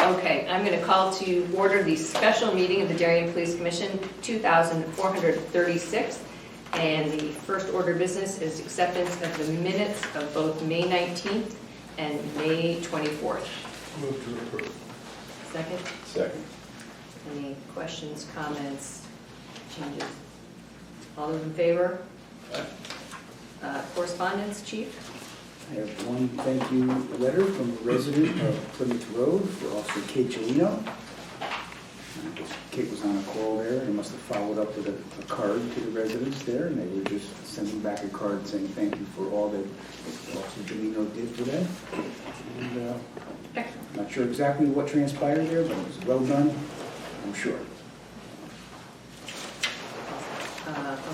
Okay, I'm going to call to order the special meeting of the Darien Police Commission, 2436. And the first order of business is acceptance of the minutes of both May 19th and May 24th. Move to approve. Second? Second. Any questions, comments, changes? All those in favor? Correspondence, Chief? I have one thank you letter from a resident of Plymouth Road for Officer Kate Gelino. Kate was on a call there and must have followed up with a card to the residents there, and they were just sending back a card saying thank you for all that Officer Gelino did for them. And I'm not sure exactly what transpired there, but it was well done, I'm sure.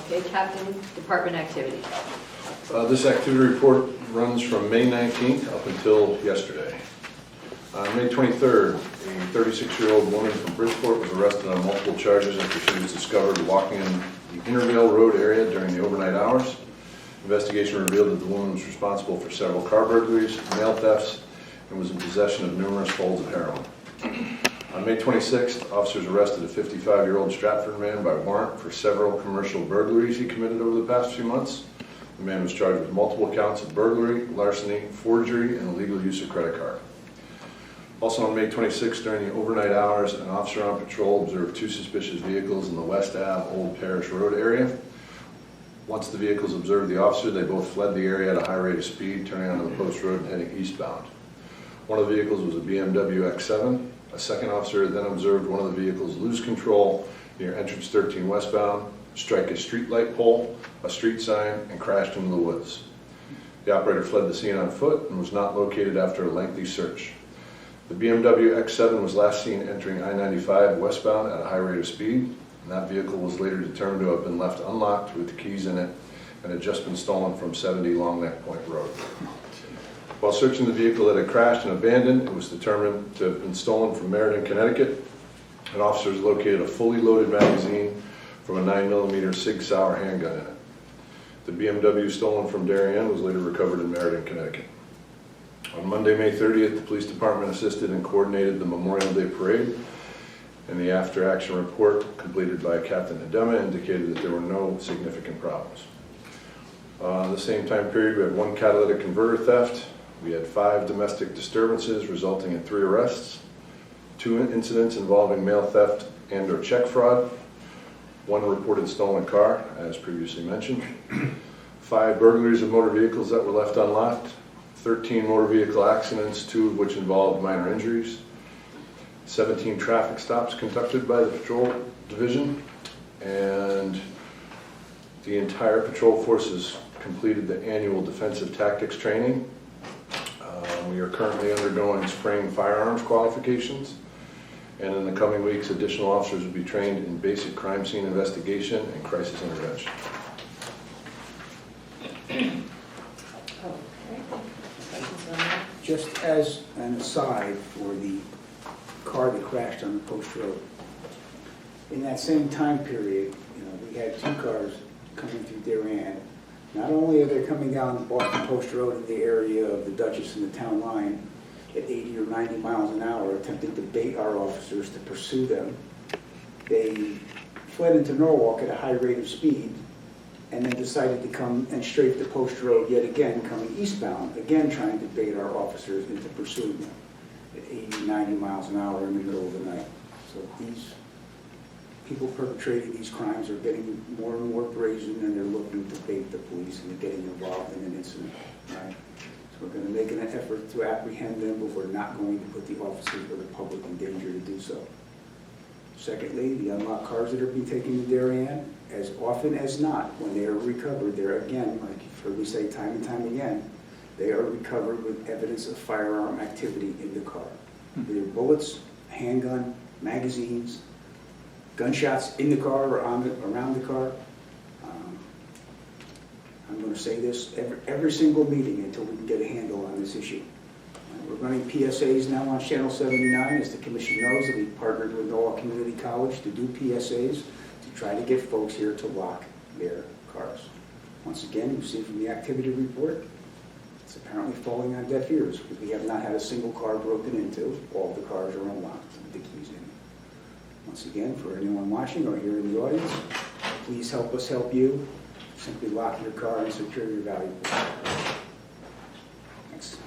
Okay, Captain, Department activity. This activity report runs from May 19th up until yesterday. On May 23rd, a 36-year-old woman from Bridgeport was arrested on multiple charges after she was discovered walking in the Intervale Road area during the overnight hours. Investigation revealed that the woman was responsible for several car burglaries, mail thefts, and was in possession of numerous folds of heroin. On May 26th, officers arrested a 55-year-old Stratford man by warrant for several commercial burglaries he committed over the past few months. The man was charged with multiple counts of burglary, larceny, forgery, and illegal use of credit card. Also on May 26th, during the overnight hours, an officer on patrol observed two suspicious vehicles in the West Ave Old Parish Road area. Once the vehicles observed the officer, they both fled the area at a high rate of speed, turning onto the post road and heading eastbound. One of the vehicles was a BMW X7. A second officer then observed one of the vehicles lose control near entrance 13 westbound, strike a street light pole, a street sign, and crashed into the woods. The operator fled the scene on foot and was not located after a lengthy search. The BMW X7 was last seen entering I-95 westbound at a high rate of speed, and that vehicle was later determined to have been left unlocked with the keys in it and had just been stolen from 70 Long Neck Point Road. While searching the vehicle that had crashed and abandoned, it was determined to have been stolen from Meriden, Connecticut, and officers located a fully loaded magazine from a 9mm Sig Sauer handgun in it. The BMW stolen from Darien was later recovered in Meriden, Connecticut. On Monday, May 30th, the police department assisted and coordinated the Memorial Day Parade, and the after-action report completed by Captain Adema indicated that there were no significant problems. The same time period, we had one catalytic converter theft. We had 5 domestic disturbances resulting in 3 arrests, 2 incidents involving mail theft and or check fraud, 1 reported stolen car, as previously mentioned, 5 burglaries of motor vehicles that were left unlocked, 13 motor vehicle accidents, 2 of which involved minor injuries, 17 traffic stops conducted by the patrol division, and the entire patrol forces completed the annual defensive tactics training. We are currently undergoing spring firearms qualifications, and in the coming weeks, additional officers will be trained in basic crime scene investigation and crisis intervention. Just as an aside for the car that crashed on the post road, in that same time period, we had 2 cars coming through Darien. Not only are they coming down the Boston Post Road in the area of the Duchess and the town line at 80 or 90 miles an hour, attempting to bait our officers to pursue them, they fled into Norwalk at a high rate of speed and then decided to come and strafe the Post Road yet again, coming eastbound, again trying to bait our officers into pursuing them at 80, 90 miles an hour in the middle of the night. So these people perpetrating these crimes are getting more and more brazen, and they're looking to bait the police into getting involved in an incident. Right? So we're going to make an effort to apprehend them, but we're not going to put the officers or the public in danger to do so. Secondly, the unlocked cars that are being taken to Darien, as often as not, when they are recovered, they're again, like you've heard me say time and time again, they are recovered with evidence of firearm activity in the car. Either bullets, handgun, magazines, gunshots in the car or around the car. I'm going to say this every single meeting until we can get a handle on this issue. We're running PSAs now on Channel 79. As the Commission knows, that we partnered with Norwalk Community College to do PSAs to try to get folks here to lock their cars. Once again, you see from the activity report, It's apparently falling on deaf ears, because we have not had a single car broken into. All the cars are unlocked, with the keys in. Once again, for anyone watching or here in the audience, please help us help you. Simply lock your car and secure your valuables. Thanks.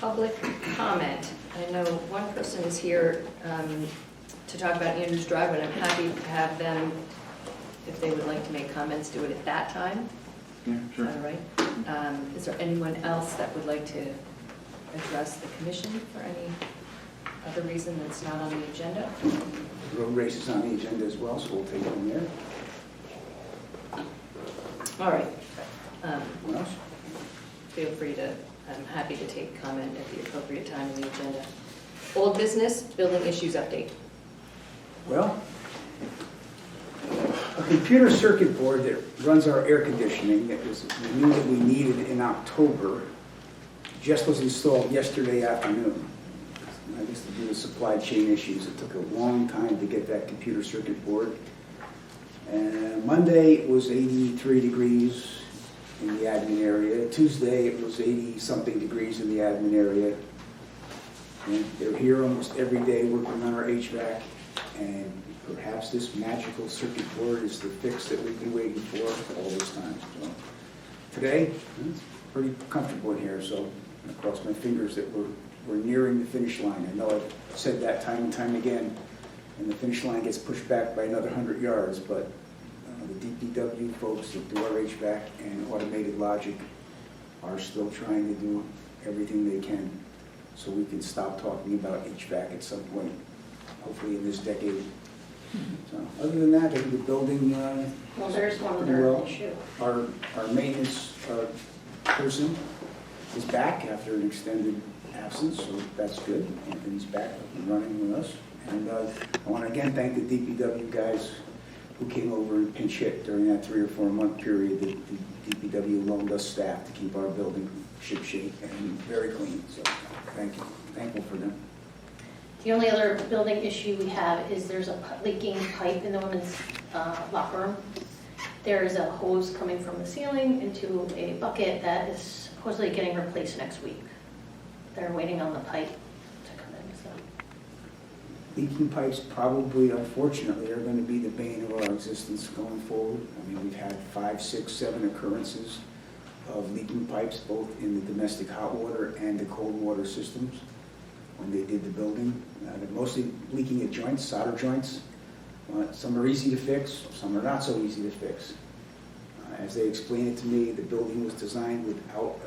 Public comment. I know one person is here to talk about Andrews Drive, and I'm happy to have them, if they would like to make comments, do it at that time. Yeah, sure. All right. Is there anyone else that would like to address the commission for any other reason that's not on the agenda? The road race is on the agenda as well, so we'll take it from there. All right. What else? Feel free to, I'm happy to take comment at the appropriate time in the agenda. Old business, building issues update. Well, a computer circuit board that runs our air conditioning that we knew that we needed in October just was installed yesterday afternoon. I guess due to supply chain issues, it took a long time to get that computer circuit board. And Monday it was 83 degrees in the admin area. Tuesday it was 80-something degrees in the admin area. And they're here almost every day working on our HVAC. And perhaps this magical circuit board is the fix that we've been waiting for all this time. So today, it's pretty comfortable in here, so I cross my fingers that we're nearing the finish line. I know I've said that time and time again, and the finish line gets pushed back by another 100 yards, but the DPW folks that do our HVAC and automated logic are still trying to do everything they can so we can stop talking about HVAC at some point, hopefully in this decade. So other than that, I think the building Well, there's one pretty other well. issue. Our maintenance person is back after an extended absence, so that's good. Anthony's back up and running with us. And I want to again thank the DPW guys who came over and pinch hit during that 3 or 4 month period that the DPW loaned us staff to keep our building shipshape and very clean. So thank you. Thankful for them. The only other building issue we have is there's a leaking pipe in the women's locker room. There is a hose coming from the ceiling into a bucket that is supposedly getting replaced next week. They're waiting on the pipe to come in, so. Leaking pipes probably, unfortunately, are going to be the bane of our existence going forward. I mean, we've had 5, 6, 7 occurrences of leaking pipes, both in the domestic hot water and the cold water systems when they did the building. They're mostly leaking at joints, solder joints. Some are easy to fix, some are not so easy to fix. As they explained it to me, the building was designed without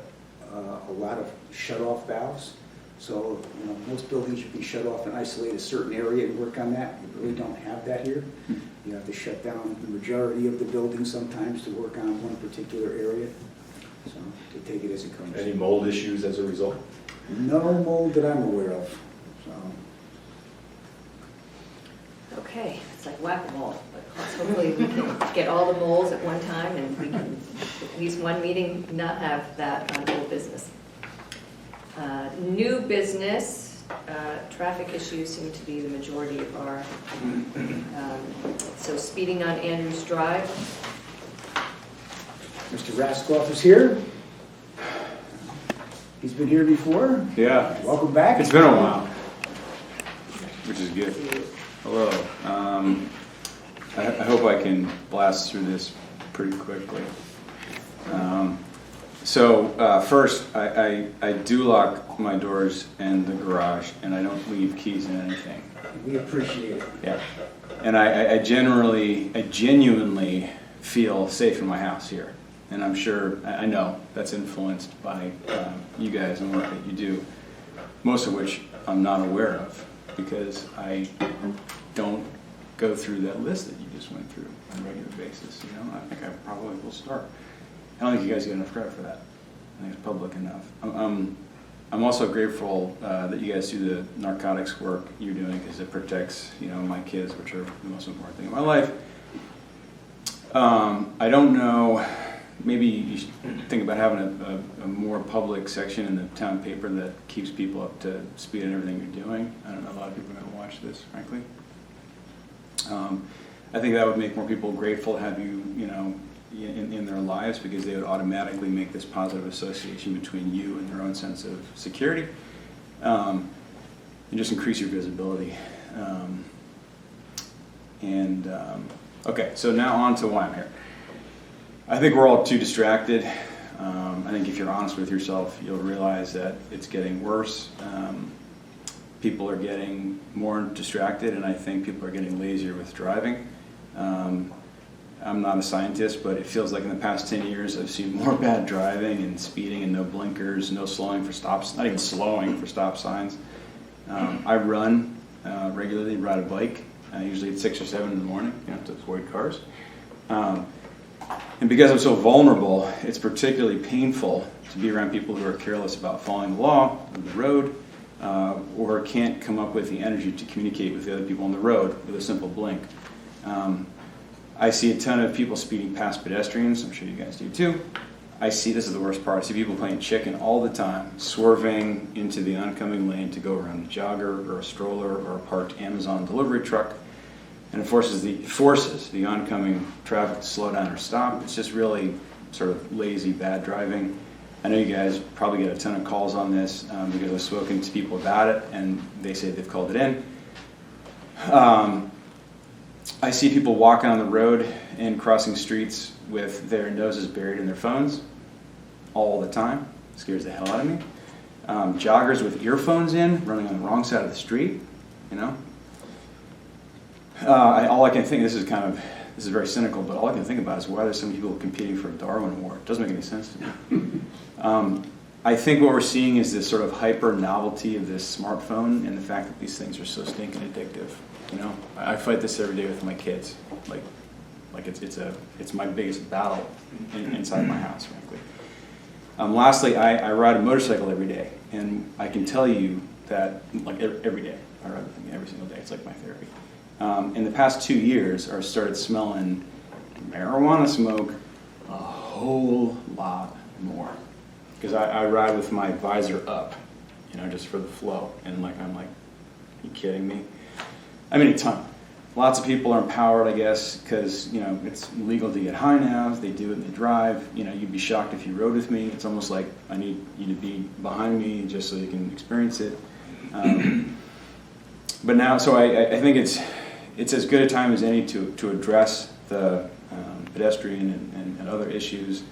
a lot of shut-off valves. So, you know, most buildings you can shut off and isolate a certain area and work on that. You really don't have that here. You have to shut down the majority of the building sometimes to work on one particular area. So, to take it as it comes. Any mold issues as a result? No mold that I'm aware of. So, Okay, it's like whack-a-mole, but hopefully we can get all the moles at one time and we can, at least one meeting, not have that on old business. New business, traffic issues seem to be the majority of our, so speeding on Andrews Drive. Mr. Raskoff is here. He's been here before. Yeah. Welcome back. It's been a while, which is good. Hello. I hope I can blast through this pretty quickly. First, I do lock my doors and the garage, and I don't leave keys in anything. We appreciate it. Yeah. And I genuinely feel safe in my house here. And I'm sure, I know that's influenced by you guys and work that you do, most of which I'm not aware of because I don't go through that list that you just went through on a regular basis. You know, I think I probably will start. I don't think you guys get enough credit for that. I think it's public enough. I'm also grateful that you guys do the narcotics work you're doing because it protects, you know, my kids, which are the most important thing in my life. I don't know. Maybe you should think about having a more public section in the town paper that keeps people up to speed on everything you're doing. I don't know, a lot of people are going to watch this, frankly. I think that would make more people grateful to have you, you know, in their lives, because they would automatically make this positive association between you and their own sense of security, and just increase your visibility. Okay, so now on to why I'm here. I think we're all too distracted. I think if you're honest with yourself, you'll realize that it's getting worse. People are getting more distracted, and I think people are getting lazier with driving. I'm not a scientist, but it feels like in the past 10 years I've seen more bad driving and speeding and no blinkers, no slowing for stops, not even slowing for stop signs. I run regularly, ride a bike, usually at 6 or 7 in the morning, you know, to avoid cars. And because I'm so vulnerable, it's particularly painful to be around people who are careless about following the law on the road, or can't come up with the energy to communicate with the other people on the road with a simple blink. I see a ton of people speeding past pedestrians. I'm sure you guys do too. This is the worst part, I see people playing chicken all the time, swerving into the oncoming lane to go around a jogger or a stroller or a parked Amazon delivery truck. And it forces the oncoming traffic to slow down or stop. It's just really sort of lazy, bad driving. I know you guys probably get a ton of calls on this because I've spoken to people about it, and they say they've called it in. I see people walking on the road and crossing streets with their noses buried in their phones all the time. It scares the hell out of me. Joggers with earphones in, running on the wrong side of the street, you know. All I can think, this is very cynical, but all I can think about is why there's so many people competing for a Darwin Award. It doesn't make any sense to me. I think what we're seeing is this sort of hyper novelty of this smartphone and the fact that these things are so stinking addictive. You know, I fight this every day with my kids. Like it's my biggest battle inside my house, frankly. Lastly, I ride a motorcycle every day, and I can tell you that, like every day, I ride with them every single day. It's like my therapy. In the past 2 years, I started smelling marijuana smoke a whole lot more, because I ride with my visor up, you know, just for the flow. And I'm like, you kidding me? I mean, a ton. Lots of people are empowered, I guess, because, you know, it's legal to get high now. They do it and they drive. You know, you'd be shocked if you rode with me. It's almost like I need you to be behind me just so you can experience it. But now, so I think it's as good a time as any to address the pedestrian and other issues.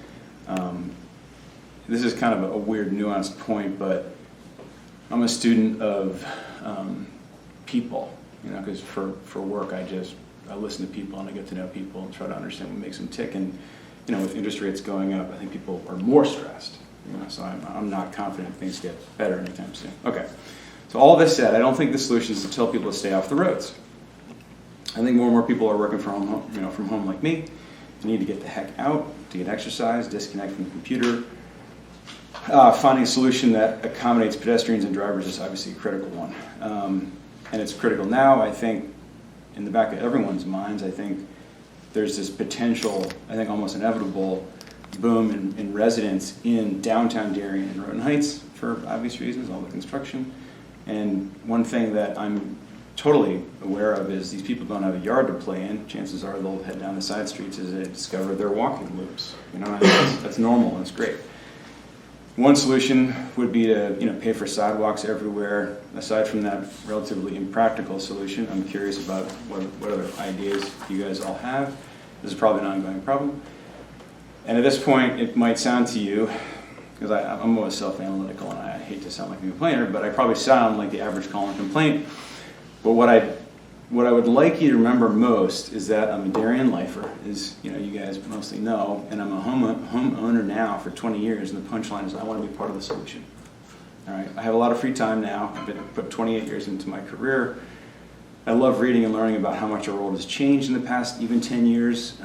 This is kind of a weird, nuanced point, but I'm a student of people, you know, because for work I listen to people and I get to know people and try to understand what makes them tick. And, you know, with interest rates going up, I think people are more stressed, you know, so I'm not confident things get better anytime soon. Okay, so all this said, I don't think the solution is to tell people to stay off the roads. I think more and more people are working from home like me. They need to get the heck out, to get exercise, disconnect from the computer. Finding a solution that accommodates pedestrians and drivers is obviously a critical one. And it's critical now. I think in the back of everyone's minds, I think there's this potential, I think almost inevitable, boom in residents in downtown Darien and Roden Heights for obvious reasons, all the construction. And one thing that I'm totally aware of is these people don't have a yard to play in. Chances are they'll head down the side streets as they discover their walking loops. You know, that's normal and it's great. One solution would be to, you know, pay for sidewalks everywhere. Aside from that relatively impractical solution, I'm curious about what other ideas you guys all have. This is probably an ongoing problem. And at this point, it might sound to you, because I'm always self-analytical and I hate to sound like a complainer, but I probably sound like the average call and complaint. But what I would like you to remember most is that I'm a Darien lifer, as you know, you guys mostly know, and I'm a homeowner now for 20 years, and the punchline is I want to be part of the solution. All right, I have a lot of free time now. I've put 28 years into my career. I love reading and learning about how much our world has changed in the past even 10 years.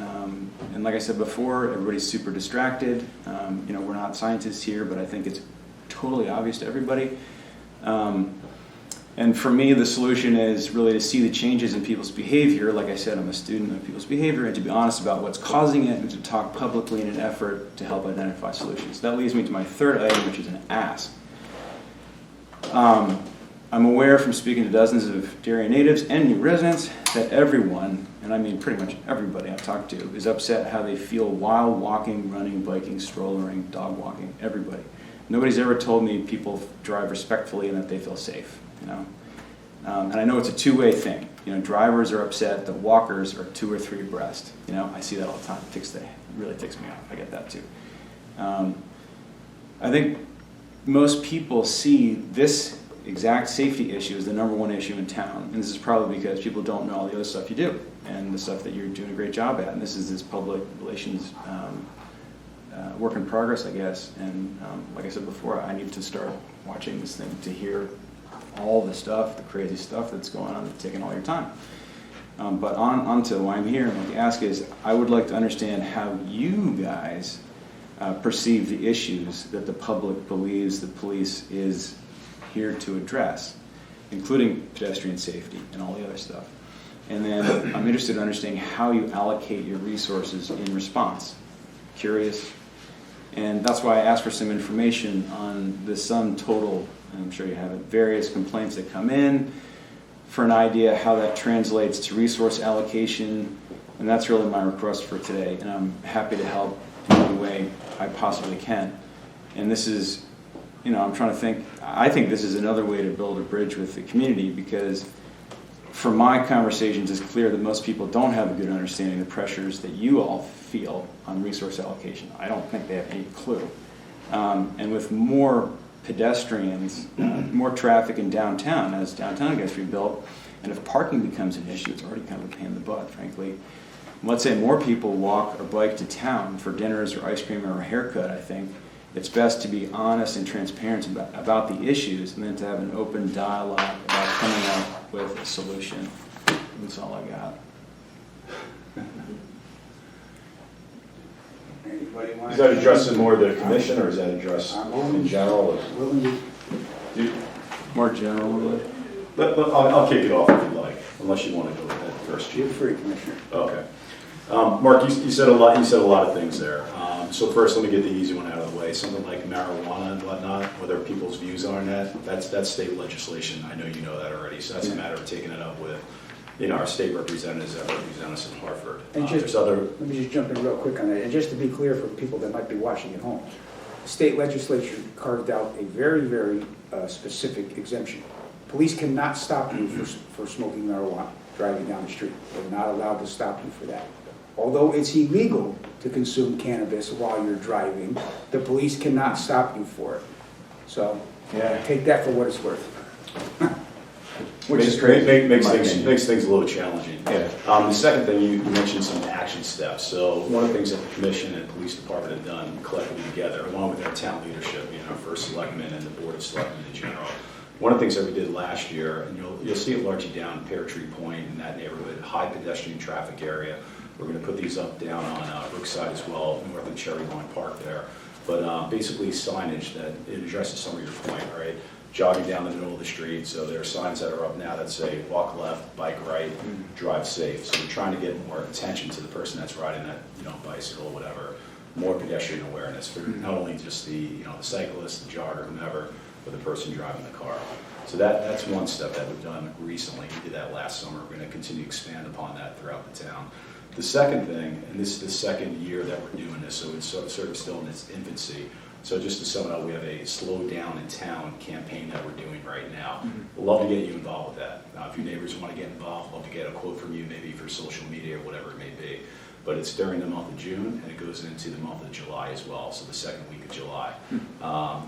And like I said before, everybody's super distracted. You know, we're not scientists here, but I think it's totally obvious to everybody. And for me, the solution is really to see the changes in people's behavior. Like I said, I'm a student of people's behavior, and to be honest about what's causing it, and to talk publicly in an effort to help identify solutions. That leads me to my third item, which is an ask. I'm aware from speaking to dozens of Darien natives and new residents that everyone, and I mean pretty much everybody I've talked to, is upset how they feel while walking, running, biking, strollering, dog walking, everybody. Nobody's ever told me people drive respectfully and that they feel safe, you know. And I know it's a two-way thing. You know, drivers are upset that walkers are 2 or 3 abreast. You know, I see that all the time. It really ticks me off. I get that too. I think most people see this exact safety issue as the #1 issue in town. And this is probably because people don't know all the other stuff you do and the stuff that you're doing a great job at. And this is this public relations work in progress, I guess. And like I said before, I need to start watching this thing to hear all the stuff, the crazy stuff that's going on, that's taking all your time. But on to why I'm here and what you ask is, I would like to understand how you guys perceive the issues that the public believes the police is here to address, including pedestrian safety and all the other stuff. And then I'm interested in understanding how you allocate your resources in response. Curious. And that's why I asked for some information on the sum total, and I'm sure you have it, various complaints that come in, for an idea how that translates to resource allocation. And that's really my request for today. And I'm happy to help in any way I possibly can. And this is, you know, I'm trying to think, I think this is another way to build a bridge with the community, because from my conversations it's clear that most people don't have a good understanding of the pressures that you all feel on resource allocation. I don't think they have any clue. And with more pedestrians, more traffic in downtown, as downtown gets rebuilt, and if parking becomes an issue, it's already kind of a pain in the butt, frankly. Let's say more people walk or bike to town for dinners or ice cream or a haircut, I think it's best to be honest and transparent about the issues, and then to have an open dialogue about coming up with a solution. That's all I got. Anybody want Is that addressing more the commission, or is that addressed in general? Willing to More general, really? But I'll kick it off if you like, unless you want to go ahead first, You're Chief. free, Commissioner. Okay. Mark, you said a lot. You said a lot of things there. So first, let me get the easy one out of the way. Something like marijuana and whatnot, whether people's views are on that, that's state legislation. I know you know that already. So that's a matter of taking it up with, you know, our state representatives that represent us in Hartford. And There's other. let me just jump in real quick on that. And just to be clear for people that might be watching at home, the state legislature carved out a very, very specific exemption. Police cannot stop you for smoking marijuana driving down the street. They're not allowed to stop you for that. Although it's illegal to consume cannabis while you're driving, the police cannot stop you for it. So take that for what it's worth. Which is great. Makes things a little challenging. Yeah. The second thing, you mentioned some action steps. So one of the things that the commission and police department have done collectively together, along with our town leadership, you know, our first selectmen and the board of selectmen in general. One of the things that we did last year, and you'll see it largely down Pear Tree Point in that neighborhood, high pedestrian traffic area. We're going to put these up down on Brookside as well, north of Cherry Lawn Park there. But basically signage that it addresses some of your point, right? Jogging down the middle of the street, so there are signs that are up now that say walk left, bike right, drive safe. So we're trying to get more attention to the person that's riding that, you know, bicycle or whatever, more pedestrian awareness for not only just the, you know, the cyclist, the jogger, whomever, but the person driving the car. So that's one step that we've done recently. We did that last summer. We're going to continue to expand upon that throughout the town. The second thing, and this is the second year that we're doing this, so it's sort of still in its infancy. So just to sum it up, we have a Slow Down in Town campaign that we're doing right now. We'd love to get you involved with that. If your neighbors want to get involved, love to get a quote from you, maybe for social media or whatever it may be. But it's during the month of June, and it goes into the month of July as well, so the second week of July.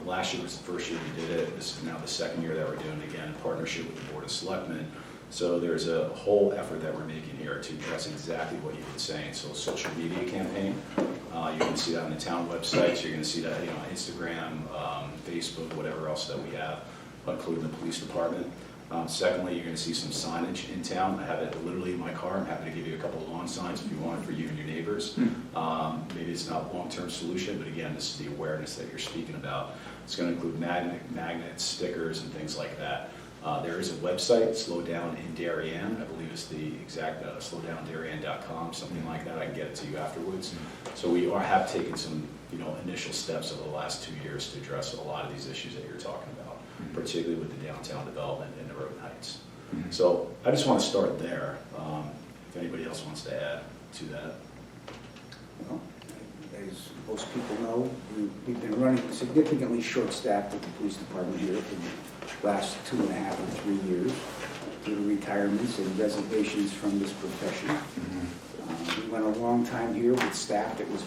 Last year was the first year we did it. This is now the second year that we're doing it again in partnership with the Board of Selectmen. So there's a whole effort that we're making here to address exactly what you've been saying. So social media campaign, you're going to see that on the town websites. You're going to see that, you know, Instagram, Facebook, whatever else that we have, including the police department. Secondly, you're going to see some signage in town. I have it literally in my car. I'm happy to give you a couple of lawn signs if you want it for you and your neighbors. Maybe it's not a long-term solution, but again, this is the awareness that you're speaking about. It's going to include magnets, stickers, and things like that. There is a website, Slow Down in Darien. I believe it's the exact slowdowndarien.com, something like that. I can get it to you afterwards. So we have taken some, you know, initial steps over the last 2 years to address a lot of these issues that you're talking about, particularly with the downtown development in the Roden Heights. So I just want to start there. If anybody else wants to add to that. Well, as most people know, we've been running significantly short-staffed at the police department here for the last 2.5 or 3 years due to retirements and resignations from this profession. We went a long time here with staff that was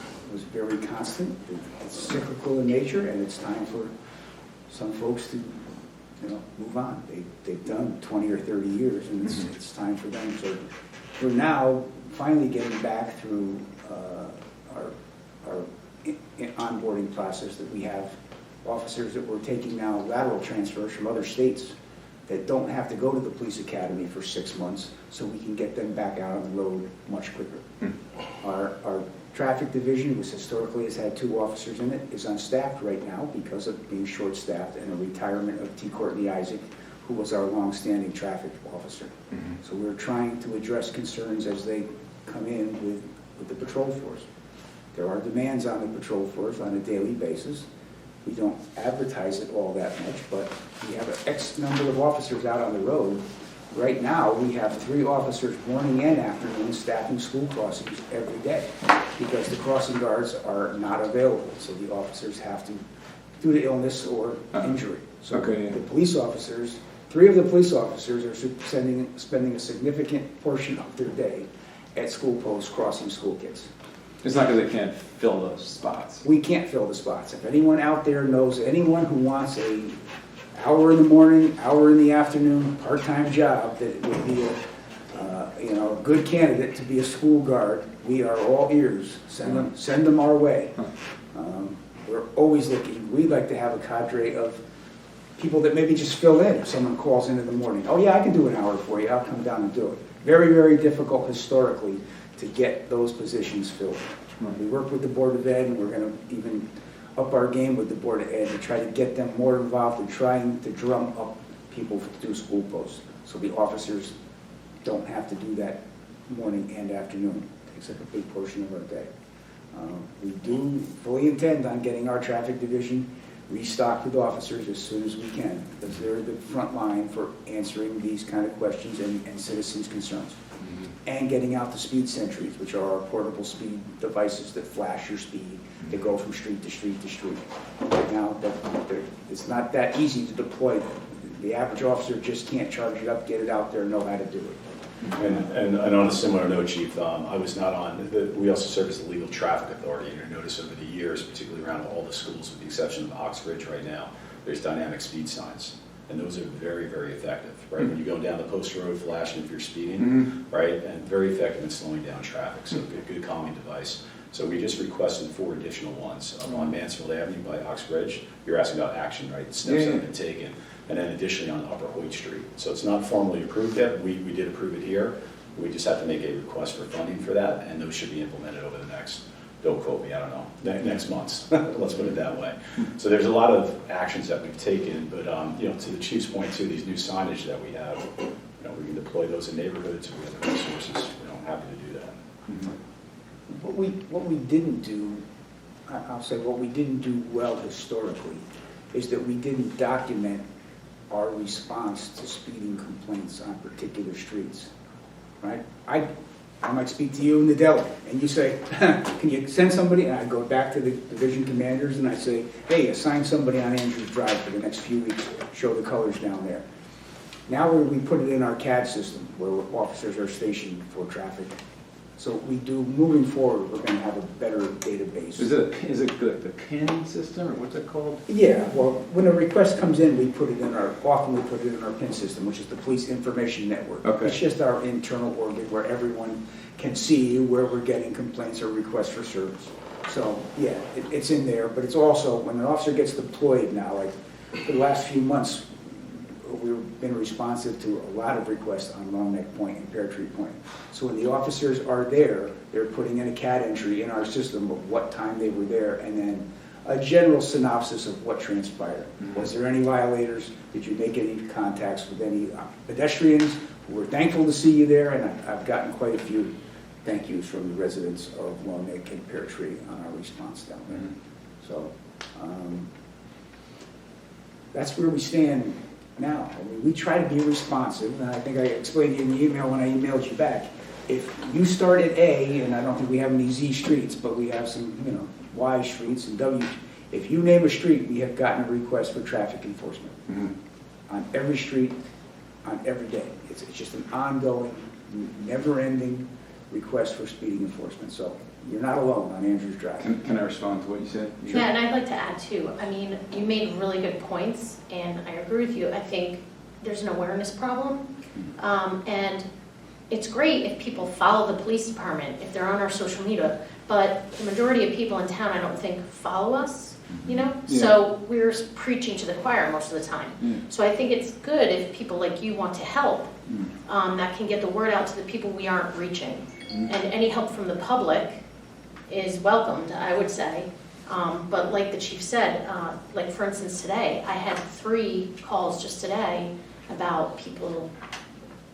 very constant. It's cyclical in nature, and it's time for some folks to, move on. They've done 20 or 30 years, and it's time for them. So we're now finally getting back through our onboarding process that we have officers that we're taking now lateral transfers from other states that don't have to go to the police academy for 6 months, so we can get them back out on the road much quicker. Our traffic division, which historically has had 2 officers in it, is unstaffed right now because of being short-staffed and a retirement of T. Courtney Isaac, who was our long-standing traffic officer. So we're trying to address concerns as they come in with the patrol force. There are demands on the patrol force on a daily basis. We don't advertise it all that much, but we have an X number of officers out on the road. Right now, we have 3 officers morning and afternoon staffing school crossings every day because the crossing guards are not available. So the officers have to, due to illness or injury. So the police officers, 3 of the police officers are spending a significant portion of their day at school posts crossing school kids. It's not because they can't fill those spots. We can't fill the spots. If anyone out there knows anyone who wants a hour in the morning, hour in the afternoon, part-time job that would be a good candidate to be a school guard, we are all ears. Send them our way. We're always looking. We'd like to have a cadre of people that maybe just fill in if someone calls in the morning. Oh yeah, I can do an hour for you. I'll come down and do it. Very, very difficult historically to get those positions filled. We work with the Board of Ed, and we're going to even up our game with the Board of Ed to try to get them more involved in trying to drum up people to do school posts so the officers don't have to do that morning and afternoon. It takes up a big portion of our day. We do fully intend on getting our traffic division restocked with officers as soon as we can, because they're the front line for answering these kind of questions and citizens' concerns. And getting out the speed sentries, which are our portable speed devices that flash your speed, that go from street to street to street. Right now, it's not that easy to deploy them. The average officer just can't charge it up, get it out there, and know how to do it. And on a similar note, Chief, I was not on, we also serve as the legal traffic authority, and you notice over the years, particularly around all the schools, with the exception of Oxbridge right now, there's dynamic speed signs. And those are very, very effective, right? When you go down the post road flashing if you're speeding, right? And very effective in slowing down traffic, so a good calming device. So we just requested 4 additional ones. On Mansfield Avenue by Oxbridge, you're asking about action, right? The steps that have been taken. And then additionally on Upper Hoyt Street. So it's not formally approved yet. We did approve it here. We just have to make a request for funding for that, and those should be implemented over the next, don't quote me, I don't know, next months. Let's put it that way. So there's a lot of actions that we've taken, but to the Chief's point too, these new signage that we have, we can deploy those in neighborhoods. We have the resources. Happy to do that. What we didn't do, I'll say what we didn't do well historically, is that we didn't document our response to speeding complaints on particular streets, right? I might speak to you in the deli, and you say, can you send somebody? And I go back to the division commanders, and I say, hey, assign somebody on Andrews Drive for the next few weeks, show the colors down there. Now we put it in our CAD system, where officers are stationed for traffic. So we do, moving forward, we're going to have a better database. Is it the PIN system, or what's it called? Yeah, well, when a request comes in, often we put it in our PIN system, which is the Police Information Network. Okay. It's just our internal organ where everyone can see where we're getting complaints or requests for service. So, yeah, it's in there, but it's also, when an officer gets deployed now, like for the last few months, we've been responsive to a lot of requests on Long Neck Point and Pear Tree Point. So when the officers are there, they're putting in a CAD entry in our system of what time they were there, and then a general synopsis of what transpired. Was there any violators? Did you make any contacts with any pedestrians? We're thankful to see you there, and I've gotten quite a few thank yous from the residents of Long Neck and Pear Tree on our response down there. So that's where we stand now. I mean, we try to be responsive, and I think I explained in the email when I emailed you back. if you start at A, and I don't think we have any Z streets, but we have some, you know, Y streets and W. If you name a street, we have gotten a request for traffic enforcement on every street, on every day. It's just an ongoing, never-ending request for speeding enforcement. So you're not alone on Andrews Drive. Can I respond to what you said? Yeah, and I'd like to add too, I mean, you made really good points, and I agree with you. I think there's an awareness problem, and it's great if people follow the police department, if they're on our social media, but the majority of people in town, I don't think, follow us, you know? Yeah. So we're preaching to the choir most of the time. Yeah. So I think it's good if people like you want to help, that can get the word out to the people we aren't reaching. And any help from the public is welcomed, I would say. But like the chief said, like for instance today, I had 3 calls just today about people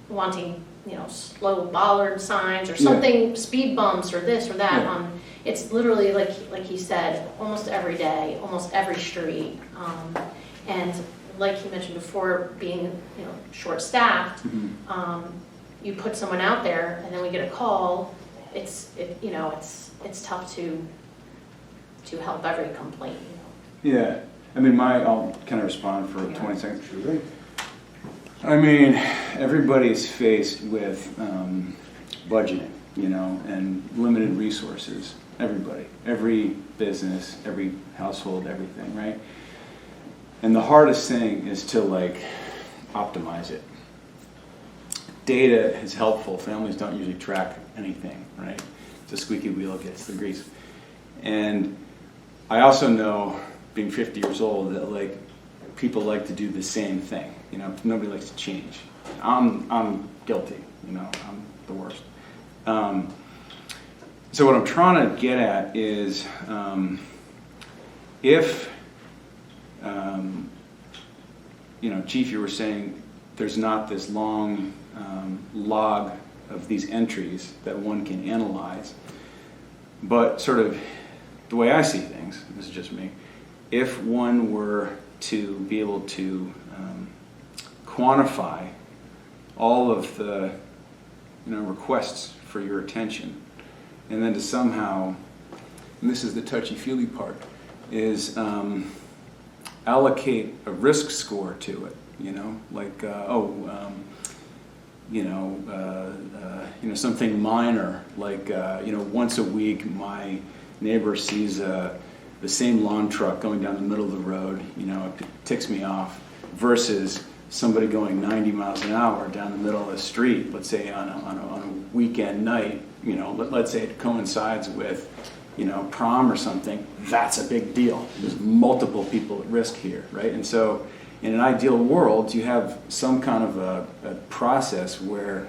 wanting, you know, slow bollard signs or something, speed bumps or this or that. Yeah. It's literally like he said, almost every day, almost every street. And like he mentioned before, being, you know, short-staffed, you put someone out there and then we get a call. It's tough to help every complaint. You know? Yeah, I mean, I'll kind of respond for 20 seconds. Sure. I mean, everybody's faced with budgeting, you know, and limited resources. Everybody, every business, every household, everything, right? And the hardest thing is to like optimize it. Data is helpful. Families don't usually track anything, right? It's a squeaky wheel gets the grease. And I also know, being 50 years old, that like people like to do the same thing. You know, nobody likes to change. I'm guilty. You know, I'm the worst. So what I'm trying to get at is, if you know, Chief, you were saying there's not this long log of these entries that one can analyze, but sort of the way I see things, this is just me, if one were to be able to quantify all of the, you know, requests for your attention, and then to somehow, and this is the touchy-feely part, is allocate a risk score to it, you know, like, you know, something minor, like, you know, once a week my neighbor sees the same lawn truck going down the middle of the road, you know, it ticks me off, versus somebody going 90 miles an hour down the middle of the street, let's say on a weekend night, you know, let's say it coincides with, you know, prom or something, that's a big deal. There's multiple people at risk here, right? And so in an ideal world, you have some kind of a process where,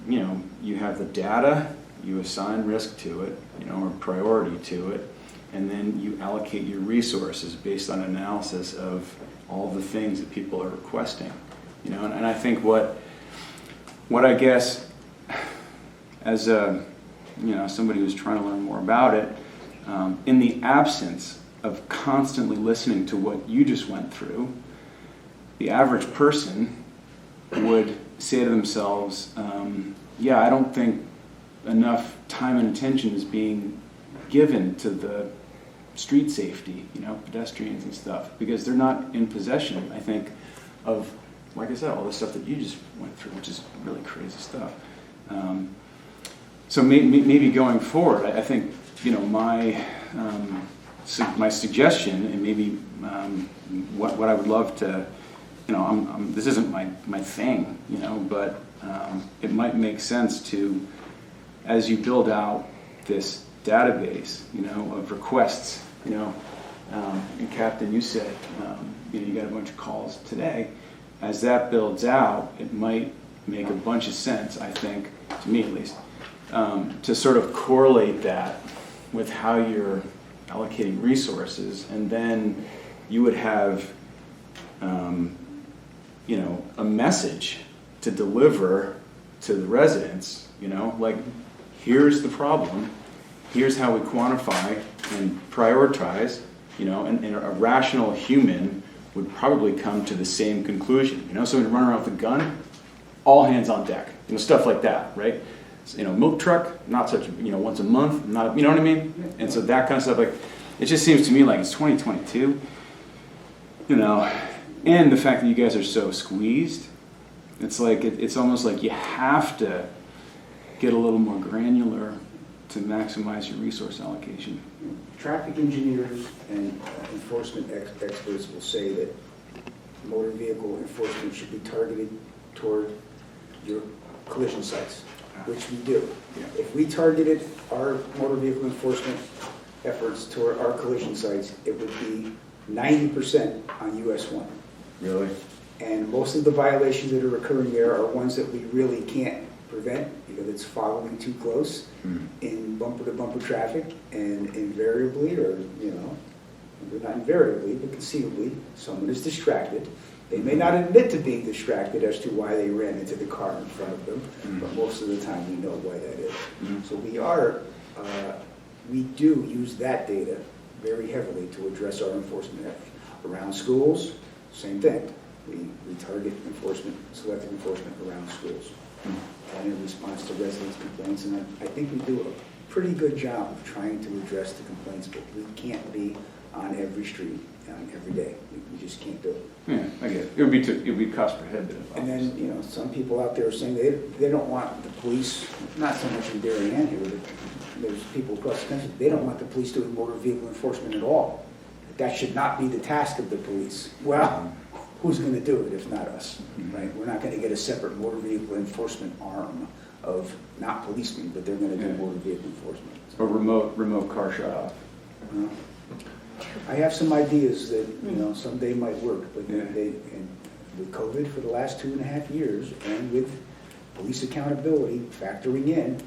you know, you have the data, you assign risk to it, you know, or priority to it, and then you allocate your resources based on analysis of all the things that people are requesting, you know. And I think what I guess, as a, you know, somebody who's trying to learn more about it, in the absence of constantly listening to what you just went through, the average person would say to themselves, yeah, I don't think enough time and attention is being given to the street safety, you know, pedestrians and stuff, because they're not in possession, I think, of, like I said, all the stuff that you just went through, which is really crazy stuff. So maybe going forward, I think, you know, my suggestion, and maybe what I would love to, you know, this isn't my thing, you know, but it might make sense to, as you build out this database, you know, of requests, you know, and Captain, you said, you know, you got a bunch of calls today. As that builds out, it might make a bunch of sense, I think, to me at least, to sort of correlate that with how you're allocating resources, and then you would have, you know, a message to deliver to the residents, you know, like, here's the problem, here's how we quantify and prioritize, you know, and a rational human would probably come to the same conclusion. You know, somebody running around with a gun, all hands on deck, you know, stuff like that, right? milk truck, not such, once a month, not, you know what I mean? And so that kind of stuff, like, it just seems to me like it's 2022, and the fact that you guys are so squeezed, it's like, it's almost like you have to get a little more granular to maximize your resource allocation. Traffic engineers and enforcement experts will say that motor vehicle enforcement should be targeted toward your collision sites, which we do. Yeah. If we targeted our motor vehicle enforcement efforts toward our collision sites, it would be 90% on US 1. Really? And most of the violations that are occurring there are ones that we really can't prevent because it's following too close in bumper-to-bumper traffic, and invariably, or not invariably, but conceivably, someone is distracted. They may not admit to being distracted as to why they ran into the car in front of them, but most of the time we know why that is. So we do use that data very heavily to address our enforcement efforts. Around schools, same thing. We target enforcement, selective enforcement around schools. And in response to residents' complaints, and I think we do a pretty good job of trying to address the complaints, but we can't be on every street every day. We just can't do it. Yeah, I get it. It would be cost prohibitive. And then, some people out there are saying they don't want the police, not so much in Darien here, but there's people across the country, they don't want the police doing motor vehicle enforcement at all. That should not be the task of the police. Well, who's going to do it if not us, right? We're not going to get a separate motor vehicle enforcement arm of not policemen, but they're going to do motor vehicle enforcement. Or remote car shut off. I have some ideas that someday might work, but and with COVID for the last 2.5 years, and with police accountability factoring in,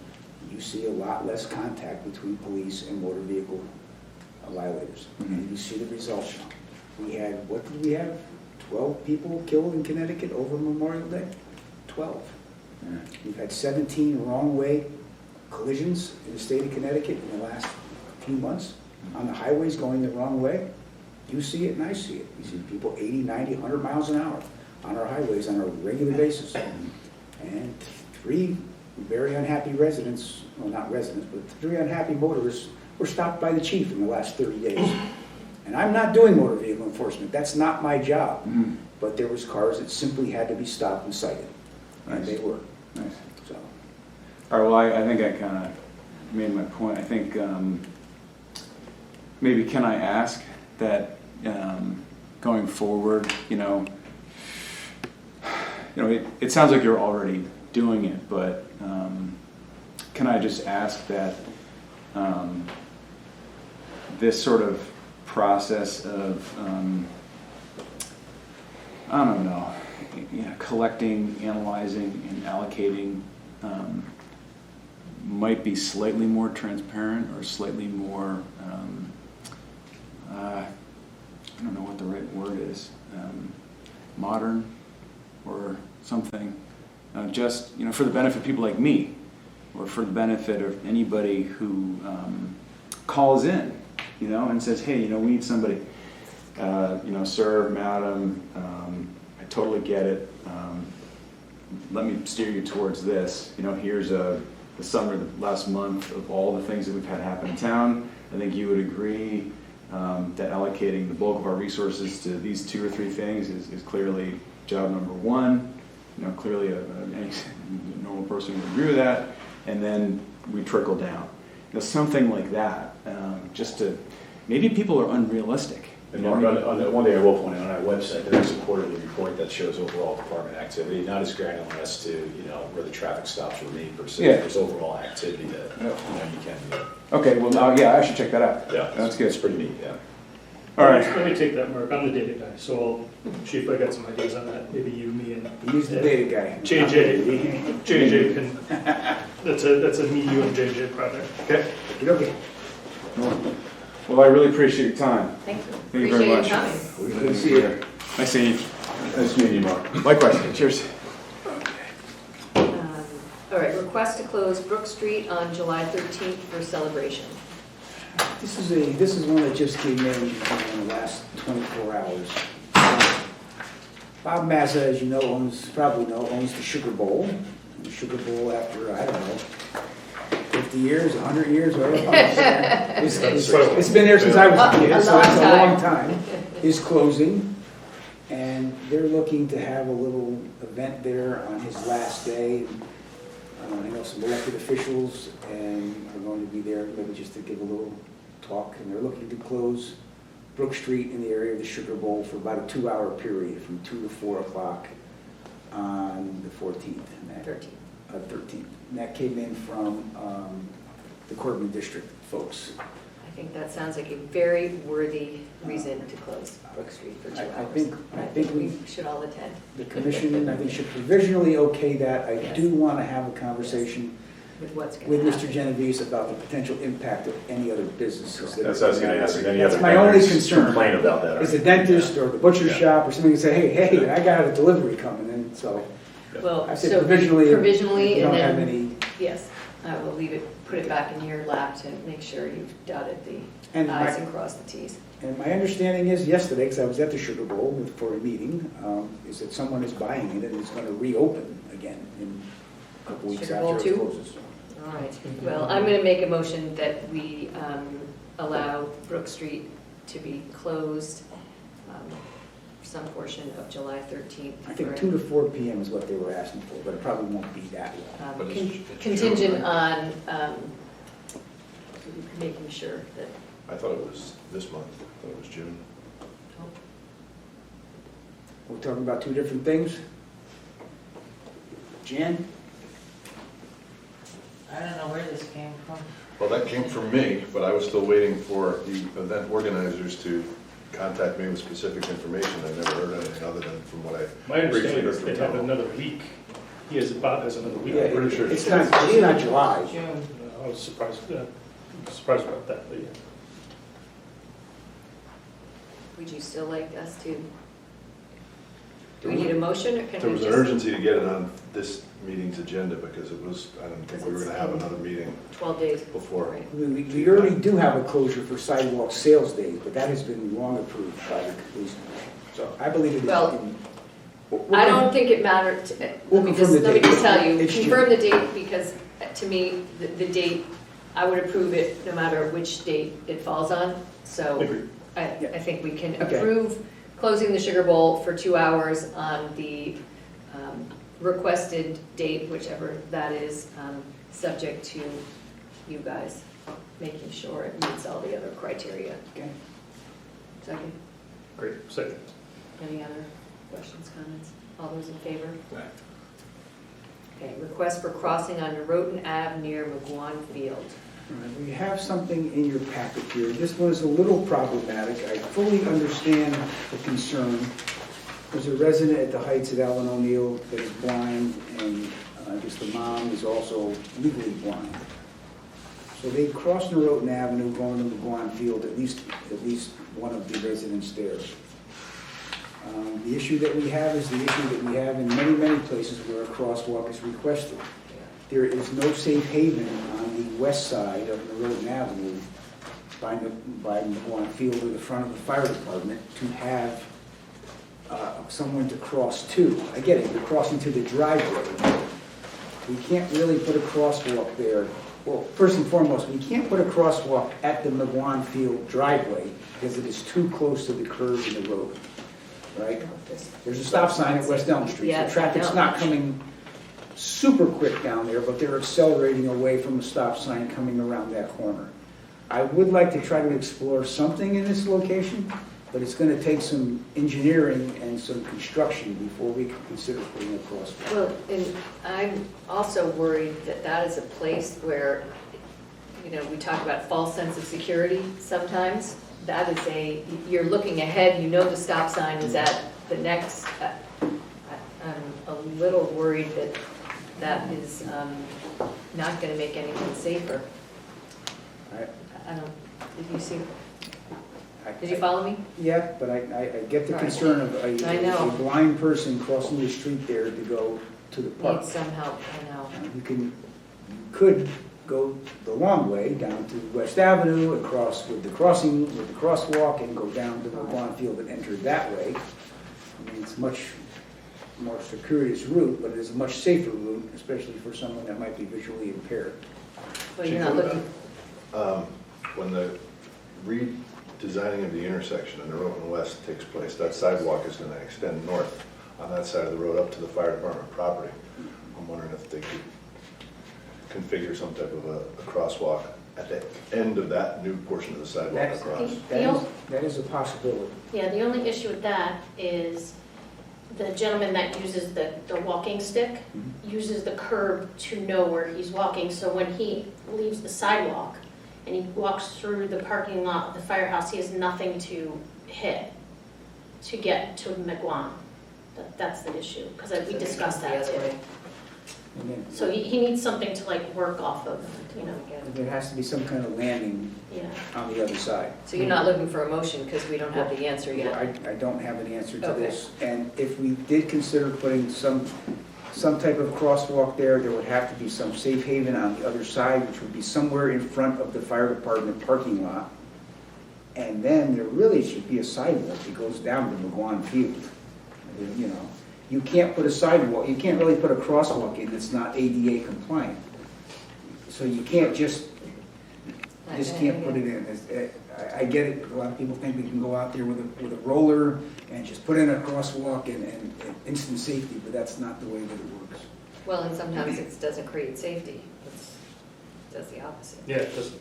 you see a lot less contact between police and motor vehicle violators, and you see the results. We had 12 people killed in Connecticut over Memorial Day. 12. Yeah. We've had 17 wrong-way collisions in the state of Connecticut in the last few months on the highways going the wrong way. You see it and I see it. We see people 80, 90, 100 miles an hour on our highways on a regular basis. And 3 very unhappy residents, well, not residents, but 3 unhappy motorists were stopped by the chief in the last 30 days. And I'm not doing motor vehicle enforcement. That's not my job. But there was cars that simply had to be stopped and cited. And they were. Nice. So. All right, well, I think I kind of made my point. I think maybe can I ask that going forward, it sounds like you're already doing it, but can I just ask that this sort of process of, I don't know, collecting, analyzing, and allocating might be slightly more transparent or slightly more, I don't know what the right word is, modern or something, just for the benefit of people like me, or for the benefit of anybody who calls in, and says, hey, we need somebody, sir, madam, I totally get it. Let me steer you towards this. Here's the last month of all the things that we've had happen in town. I think you would agree that allocating the bulk of our resources to these 2 or 3 things is clearly job number 1. Clearly any normal person would agree with that. And then we trickle down. Something like that, just to, maybe people are unrealistic. And Mark, on the one thing I will point out, on our website, there is a quarterly report that shows overall department activity, not as granular as to, where the traffic stops were made per se. Yeah. There's overall activity that, you can do. Okay, well, yeah, I should check that out. Yeah. That's good. It's pretty neat, yeah. All right. Let me take that, Mark. I'm the data guy, so Chief, I got some ideas on that. Maybe you, me, and He's the data guy. JJ can. That's a me, you, and JJ project. Okay. Okay. Well, I really appreciate your time. Thank you. Thank you very much. Appreciate your time. Good to see you. Nice seeing you. Nice meeting you, Mark. Likewise. Cheers. All right, request to close Brook Street on July 13th for celebration. This is one that just came in the last 24 hours. Bob Mazza, as you know, owns the Sugar Bowl. the Sugar Bowl after, I don't know, 50 years, 100 years, whatever. It's been there since I was a kid, so it's a long time. Is closing, and they're looking to have a little event there on his last day. I know some elected officials and are going to be there, maybe just to give a little talk, and they're looking to close Brook Street in the area of the Sugar Bowl for about a 2-hour period, from 2 to 4 o'clock on the 14th. And that, 13th. And that came in from the Corbin District folks. I think that sounds like a very worthy reason to close Brook Street for 2 hours. I think we should all attend. The commission, I think, should provisionally okay that. I do want to have a conversation With what's going with to happen. Mr. Genovese about the potential impact of any other businesses. that That's what I was gonna ask, if any That's other my only vendors concern. complain about that. Is a dentist or the butcher Yeah. shop or somebody can say, hey, I got a delivery coming in, so Well, I said so provisionally, provisionally, we and don't have then, any. yes, I will leave it, put it back in your lap to make sure you've dotted the And i's my, and crossed the t's. and my understanding is yesterday, because I was at the Sugar Bowl for a meeting, is that someone is buying it and it's going to reopen again in a couple weeks Sugar Bowl after it 2? closes. All right, well, I'm going to make a motion that we allow Brook Street to be closed some portion of July 13th. I think 2 to 4 p.m. is what they were asking for, but it probably won't be that long. But it's Contingent June, on making sure that, I thought it was this month, I thought it was June. We're talking about 2 different things. Jan? I don't know where this came from. Well, that came from me, but I was still waiting for the event organizers to contact me with specific information. I never heard anything other than from what I My briefly understanding heard is from they have Tom. another week. Bob has another week. Yeah, I'm pretty sure it's not July. June. I was surprised about that, but yeah. would you still like us to, do we need a motion, or can There we was just? an urgency to get it on this meeting's agenda because it was, I didn't think we were Because gonna have it's another meeting 12 days. before. Right. We already do have a closure for sidewalk sales days, but that has been long approved by the police commission. So I believe it is. Well, in- I don't think it mattered, We'll let me confirm the just date. tell you, It's June. confirm the date, because to me, the date, I would approve it no matter which date it falls on. So Agreed. I think we can Okay. approve closing the Sugar Bowl for 2 hours on the requested date, whichever that is, subject to you guys making sure it meets all the other criteria. Okay. Second, Great, second. any other questions, comments? All those in favor? Okay, request for crossing on Norotan Ave near McGuan Field. All right, we have something in your packet here. This one is a little problematic. I fully understand the concern. There's a resident at the Heights at Allen O'Neill that is blind, and I guess the mom is also legally blind. So they cross Norotan Avenue going to McGuan Field, at least one of the residents there. The issue that we have is the issue that we have in many, many places where a crosswalk is requested. There is no safe haven on the west side of Norotan Avenue by McGuan Field or the front of the fire department to have someone to cross to. I get it, you're crossing to the driveway. We can't really put a crosswalk there. Well, first and foremost, we can't put a crosswalk at the McGuan Field driveway because it is too close to the curve in the road, right? There's a stop sign at West Elm Street, Yeah, so traffic's not coming super quick down there, but they're accelerating away from the stop sign coming around that corner. I would like to try to explore something in this location, but it's going to take some engineering and some construction before we can consider putting a crosswalk. Well, and I'm also worried that that is a place where, we talk about false sense of security sometimes. That is you're looking ahead, you know the stop sign is at the next, I'm a little worried that is not going to make anything safer. I don't, did you follow me? Yeah, but I get the All right. concern of I know. a blind person crossing the street there to go to the park. Need some help, I know. You could go the long way down to West Avenue, across with the crosswalk, and go down to McGuan Field and enter that way. I mean, it's much more circuitous route, but it is a much safer route, especially for someone that might be visually impaired. But you're not looking, When the redesigning of the intersection in the road and west takes place, that sidewalk is going to extend north on that side of the road up to the fire department property. I'm wondering if they could configure some type of a crosswalk at the end of that new portion of the sidewalk across. That is a possibility. Yeah, the only issue with that is the gentleman that uses the walking stick uses the curb to know where he's walking, so when he leaves the sidewalk and he walks through the parking lot of the firehouse, he has nothing to hit to get to McGuan. That's the issue, because we discussed that the too. other way. And then So he needs something to like work off of, you know, there has to be some kind of landing yeah. on the other side. So you're not looking for a motion because we don't have the answer yet? I don't have an answer to Okay. this. And if we did consider putting some type of crosswalk there, there would have to be some safe haven on the other side, which would be somewhere in front of the fire department parking lot. And then there really should be a sidewalk that goes down to McGuan Field. You know, you can't put a sidewalk, you can't really put a crosswalk in that's not ADA compliant. So you can't just can't put it in. I get it, a lot of people think they can go out there with a roller and just put in a crosswalk and instant safety, but that's not the way that it works. Well, and sometimes it doesn't create safety. It does the opposite. Yeah, it just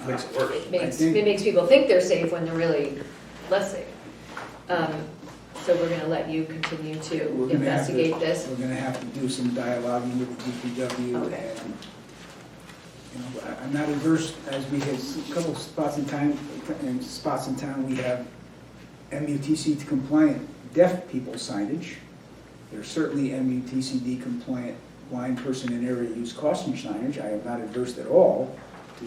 makes it worse. It makes people think they're safe when they're really less safe. So we're gonna let you continue to We're gonna have to- investigate this. We're gonna have to do some dialoguing with the DPW, Okay. and, you know, I'm not averse, as we have a couple of spots in town, we have MUTC compliant deaf people signage. There's certainly MUTCD compliant blind person in area use caution signage. I am not adverse at all to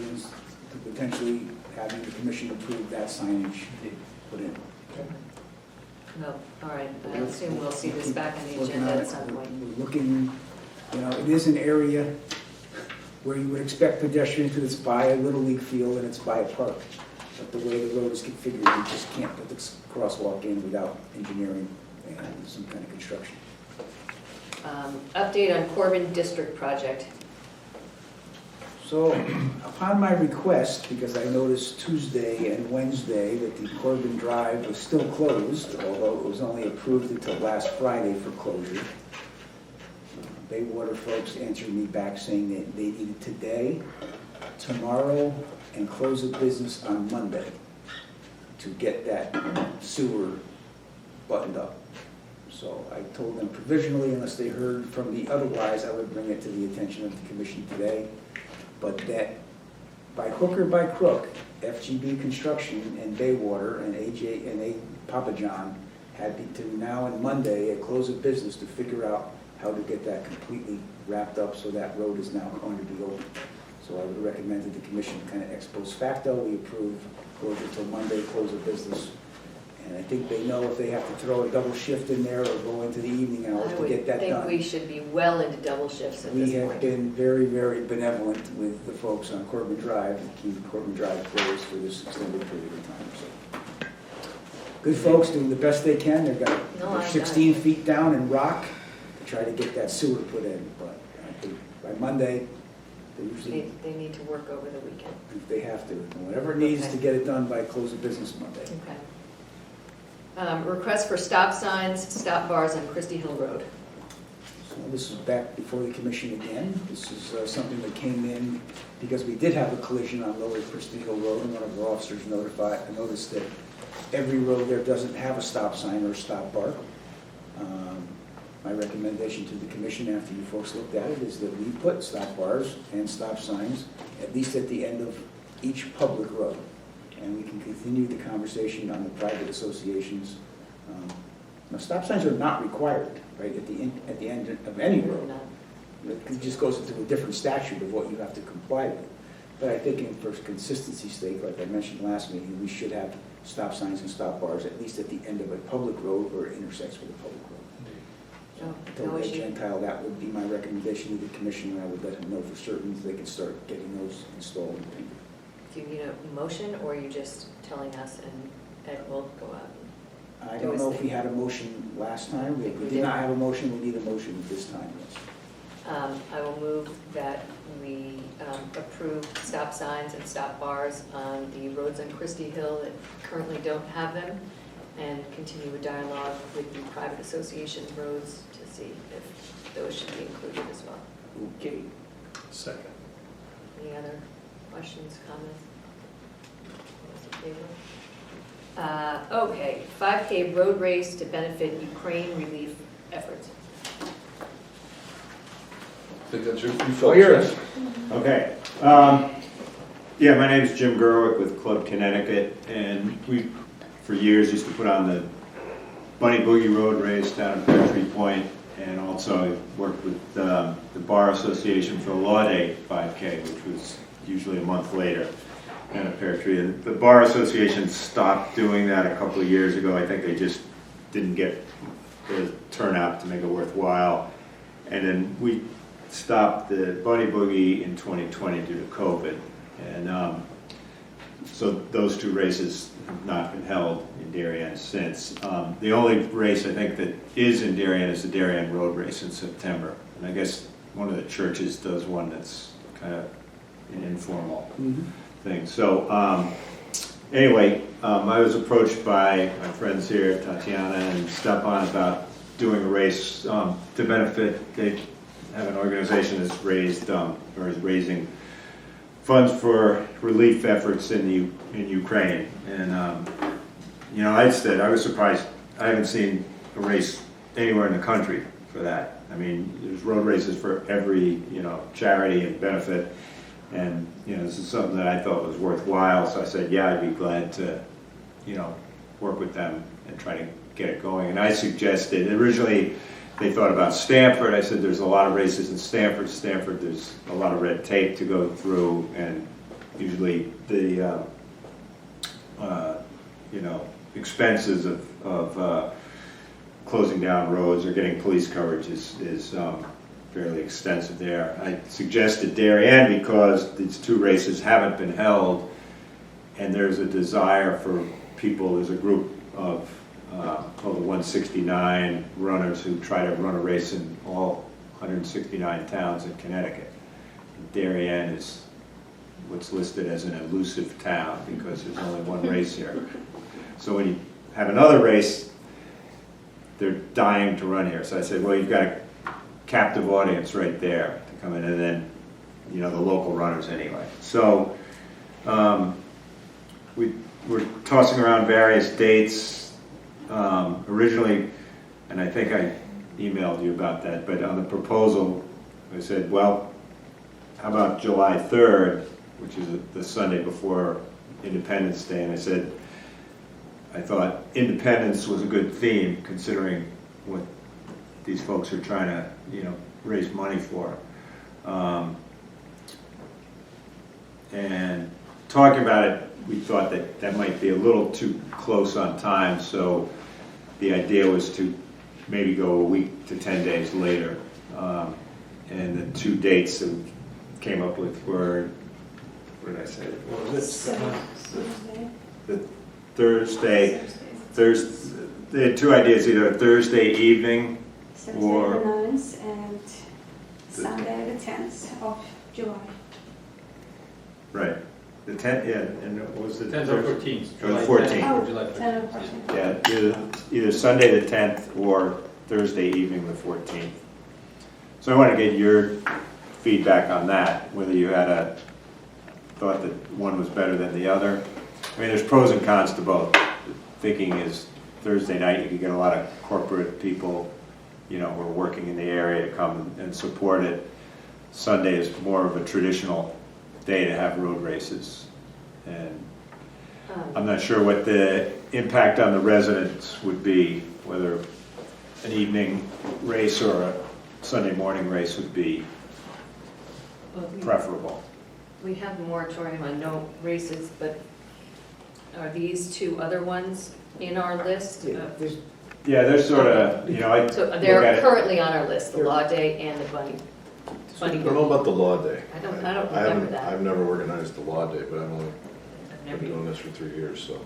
potentially having the commission approve that signage put in. No, all right, I assume we'll see this back on the Working agenda on at it. some point. We're looking, you know, it is an area where you would expect pedestrians, because it's by a Little League field and it's by a park. But the way the road is configured, you just can't put this crosswalk in without engineering and some kind of construction. Update on Corbin District Project. So upon my request, because I noticed Tuesday and Wednesday that the Corbin Drive was still closed, although it was only approved until last Friday for closure, Baywater folks answered me back saying that they needed today, tomorrow, and close of business on Monday to get that sewer buttoned up. So I told them provisionally, unless they heard from me otherwise, I would bring it to the attention of the commission today. But that by hook or by crook, FGB Construction and Baywater and AJ and Papa John had to now and Monday at close of business to figure out how to get that completely wrapped up so that road is now going to be open. So I would recommend that the commission kind of ex post facto, we approve closure till Monday, close of business. And I think they know if they have to throw a double shift in there or go into the evening hours to get that I done. would think we should be well into double shifts at We this have point. been very, very benevolent with the folks on Corbin Drive to keep Corbin Drive closed for this extended period of time, so. Good folks doing the best they can. They've got No, they're 16 feet down in rock to try to get that sewer put in, but I think by Monday, they usually, They need to work over the weekend. if they have to, whatever it needs to get it done by close of business Monday. Okay. Request for stop signs, stop bars on Christy Hill Road. So this is back before the commission again. This is something that came in because we did have a collision on Lower Christie Hill Road, and one of our officers noticed that every road there doesn't have a stop sign or a stop bar. My recommendation to the commission after you folks looked at it is that we put stop bars and stop signs, at least at the end of each public road. And we can continue the conversation on the private associations. Now, stop signs are not required, right, at the end of any road. It just goes into a different statute of what you have to comply with. But I think for consistency's sake, like I mentioned last meeting, we should have stop signs and stop bars at least at the end of a public road or intersects with a public road. No I told that issue. Gentile that would be my recommendation to the commission, and I would let him know for certain so they can start getting those installed and painted. Do you need a motion, or are you just telling us and Ed will go out? I I don't know if we had a motion last time. We did not have a motion. We need a motion this time, yes. I will move that we approve stop signs and stop bars on the roads on Christy Hill that currently don't have them, and continue a dialogue with the private association roads to see if those should be included as well. Okay. Second. Any other questions, comments? Those in favor? Okay, 5K road race to benefit Ukraine relief efforts. I think that's you felt yours. Chris. Okay. Yeah, my name is Jim Gerwick with Club Connecticut, and we, for years, used to put on the Bunny Boogie Road Race down at Pear Tree Point, and also worked with the Bar Association for the Law Day 5K, which was usually a month later down at Pear Tree. And the Bar Association stopped doing that a couple of years ago. I think they just didn't get the turnout to make it worthwhile. And then we stopped the Bunny Boogie in 2020 due to COVID. And so those two races have not been held in Darien since. The only race I think that is in Darien is the Darien Road Race in September. And I guess one of the churches does one that's kind of an informal thing. So anyway, I was approached by my friends here, Tatiana and Stepan, about doing a race to benefit. They have an organization that's raised or is raising funds for relief efforts in Ukraine. And you know, I was surprised. I haven't seen a race anywhere in the country for that. I mean, there's road races for every charity and benefit. And this is something that I thought was worthwhile. So I said, yeah, I'd be glad to work with them and try to get it going. And I suggested, originally they thought about Stamford. I said there's a lot of races in Stamford. Stamford, there's a lot of red tape to go through, and usually the expenses of closing down roads or getting police coverage is fairly extensive there. I suggested Darien because these two races haven't been held, and there's a desire for people. There's a group of called the 169 runners who try to run a race in all 169 towns in Connecticut. Darien is what's listed as an elusive town because there's only one race here. So when you have another race, they're dying to run here. So I said, well, you've got a captive audience right there to come in, and then the local runners anyway. So we're tossing around various dates. Originally, and I think I emailed you about that, but on the proposal, I said, well, how about July 3rd, which is the Sunday before Independence Day, and I said, I thought Independence was a good theme considering what these folks are trying to, raise money for. And talking about it, we thought that might be a little too close on time, so the idea was to maybe go a week to 10 days later. And the two dates that we came up with were, what did I say? What was it? The Thursday. They had two ideas, either Thursday evening or Saturday the 9th and Sunday the 10th of July. right. The 10th, yeah, and what was the 10th or 14th. Or the 14th. Oh, July 10 or 14th. 14. Yeah, either Sunday the 10th or Thursday evening the 14th. So I want to get your feedback on that, whether you had thought that one was better than the other. I mean, there's pros and cons to both. The thinking is Thursday night you can get a lot of corporate people, who are working in the area to come and support it. Sunday is more of a traditional day to have road races, and I'm not sure what the impact on the residents would be, whether an evening race or a Sunday morning race would be preferable. We have a moratorium on no races, but are these two other ones in our list? Yeah, they're sort of, So they're currently on our list, the Law Day and the Bunny. I don't know about the Law Day. I don't remember that. I've never organized the Law Day, but I've only I've been never doing this for 3 years, so.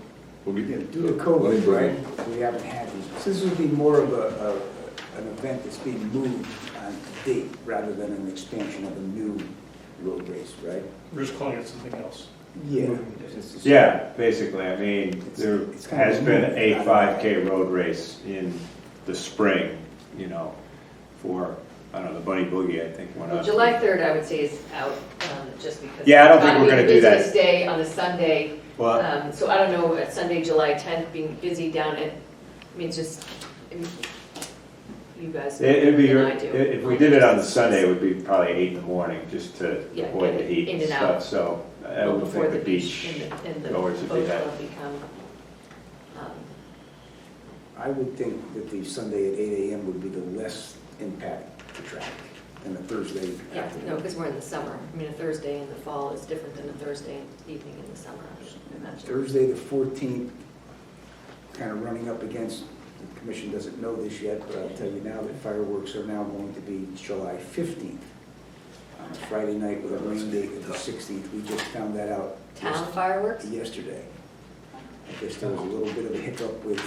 We'll Yeah, get, due to Bunny COVID, Boogie. right, we haven't had these. So this would be more of an event that's being moved on date rather than an expansion of a new road race, right? We're just calling it something else. Yeah. Yeah, basically, I mean, there It's kind of has been moved, a not- 5K road race in the spring, you know, for, I don't know, the Bunny Boogie, I think, went Well, up. July 3rd, I would say, is out, just because. Yeah, I don't think it's we're gotta gonna be do the that. busiest day on a Sunday. Well, So I don't know, Sunday, July 10th, being busy down at, I mean, it's just, you guys know it'd be, better than I do. if we did it on the Sunday, it would be probably 8 in the morning, just to Yeah, avoid the get heat in and and out. stuff, so I Well, would before think the beach. and the goers would be boat that. club become, I would think that the Sunday at 8 AM would be the less impact to traffic than a Thursday yeah, afternoon. no, because we're in the summer. I mean, a Thursday in the fall is different than a Thursday evening in the summer, I would imagine. Thursday, the 14th, kind of running up against, the commission doesn't know this yet, but I'll tell you now that fireworks are now going to be July 15th. On a Friday night with a rain date of the 16th. We just found that out Town fireworks? yesterday. I guess there was a little bit of a hiccup with